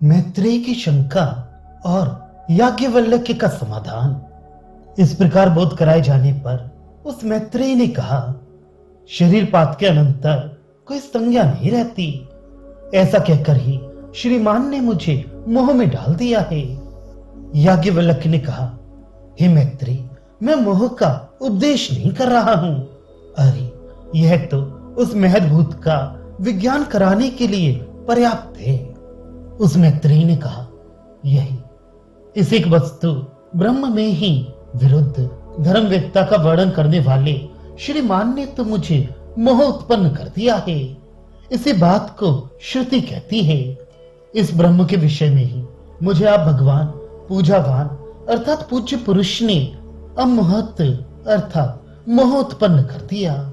मैत्रेयी की शंका और याज्ञवल्क्य का समाधान। इस प्रकार बोध कराए जाने पर उस मैत्रेयी ने कहा, शरीरपात के अनंतर कोई संज्ञा नहीं रहती। ऐसा कहकर ही श्रीमान ने मुझे मोह में डाल दिया है। याज्ञवल्क्य ने कहा, हे मैत्रेयी, मैं मोह का उपदेश नहीं कर रहा हूं। अरे यह तो उस महद्भूत का विज्ञान कराने के लिए पर्याप्त है। उस मैत्रेयी ने कहा, यही इस एक वस्तु ब्रह्म में ही विरुद्ध धर्मवेत्ता का वर्णन करने वाले श्रीमान ने तो मुझे मोह उत्पन्न कर दिया है। इसी बात को श्रुति कहती है। इस ब्रह्म के विषय में ही मुझे आप भगवान पूजावान अर्थात पूज्य पुरुष ने अमोहत अर्थात मोह उत्पन्न कर दिया।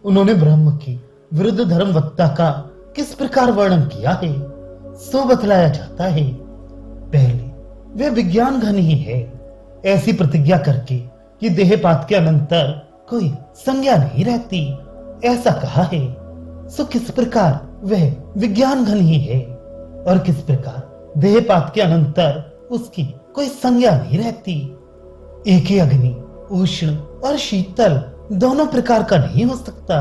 उन्होंने ब्रह्म की विरुद्ध धर्मवत्ता का किस प्रकार वर्णन किया है सो बतलाया जाता है। पहले वह विज्ञान घन ही है, ऐसी प्रतिज्ञा करके कि देहपात के अनंतर कोई संज्ञा नहीं रहती, ऐसा कहा है। सो किस प्रकार वह विज्ञान घन ही है और किस प्रकार देहपात के अनंतर उसकी कोई संज्ञा नहीं रहती। एक ही अग्नि उष्ण और शीतल दोनों प्रकार का नहीं हो सकता।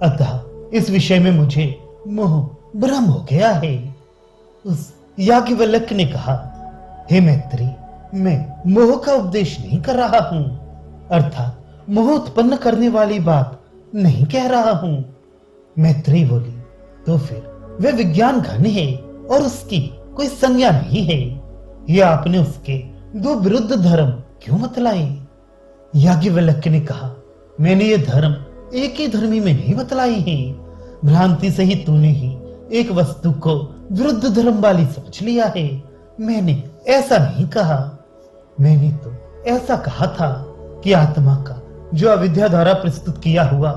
अतः इस विषय में मुझे मोह भ्रम हो गया है। उस याज्ञवल्क्य ने कहा, हे मैत्री, मैं मोह का उपदेश नहीं कर रहा हूं, अर्थात मोह उत्पन्न करने वाली बात नहीं कह रहा हूं। मैत्री बोली, तो फिर वह विज्ञान घन है और उसकी कोई संज्ञा नहीं है। यह आपने उसके दो विरुद्ध धर्म क्यों बतलाए? याज्ञवल्क्य ने कहा, मैंने ये धर्म एक ही धर्मी में नहीं बतलाई है। भ्रांति से ही तूने ही एक वस्तु को विरुद्ध धर्म वाली समझ लिया है। मैंने ऐसा नहीं कहा। मैंने तो ऐसा कहा था कि आत्मा का जो अविद्या द्वारा प्रस्तुत किया हुआ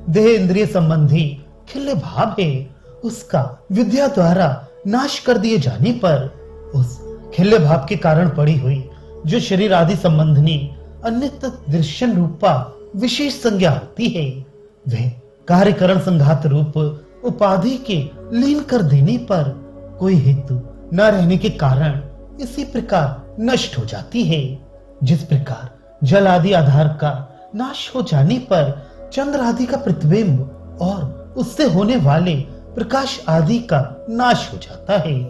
देह इंद्रिय संबंधी खिल्ले भाव है, उसका विद्या द्वारा नाश कर दिए जाने पर उस खिल्ले भाव के कारण पड़ी हुई जो शरीर आदि संबंधी अन्यत दृश्यन रूपा विशेष संज्ञा होती है, वह कार्यकरण संघात रूप उपाधि के लीन कर देने पर कोई हेतु न रहने के कारण इसी प्रकार नष्ट हो जाती है। जिस प्रकार जल आदि आधार का नाश हो जाने पर चंद्र आदि का प्रतिबिंब और उससे होने वाले प्रकाश आदि का नाश हो जाता है,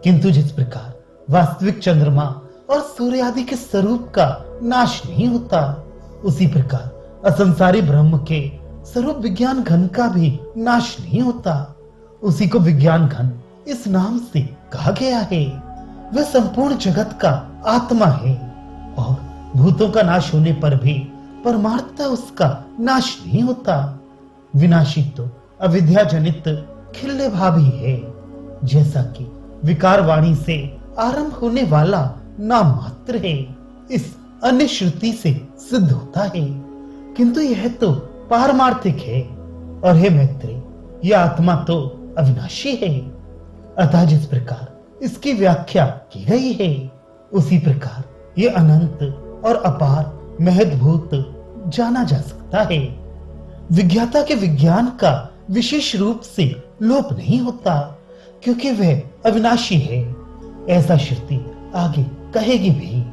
किंतु जिस प्रकार वास्तविक चंद्रमा और सूर्य आदि के स्वरूप का नाश नहीं होता, उसी प्रकार असंसारी ब्रह्म के स्वरूप विज्ञान घन का भी नाश नहीं होता। उसी को विज्ञान घन इस नाम से कहा गया है। वह संपूर्ण जगत का आत्मा है और भूतों का नाश होने पर भी परमार्थता उसका नाश नहीं होता। विनाशी तो अविद्या जनित खिल्ले भाव ही है, जैसा कि विकार वाणी से आरंभ होने वाला नाम मात्र है, इस अन्य श्रुति से सिद्ध होता है। किंतु यह तो पारमार्थिक है। और हे मैत्री, यह आत्मा तो अविनाशी है। अतः जिस प्रकार इसकी व्याख्या की गई है, उसी प्रकार यह अनंत और अपार महद्भूत जाना जा सकता है। विज्ञाता के विज्ञान का विशेष रूप से लोप नहीं होता, क्योंकि वह अविनाशी है। ऐसा श्रुति आगे कहेगी भी।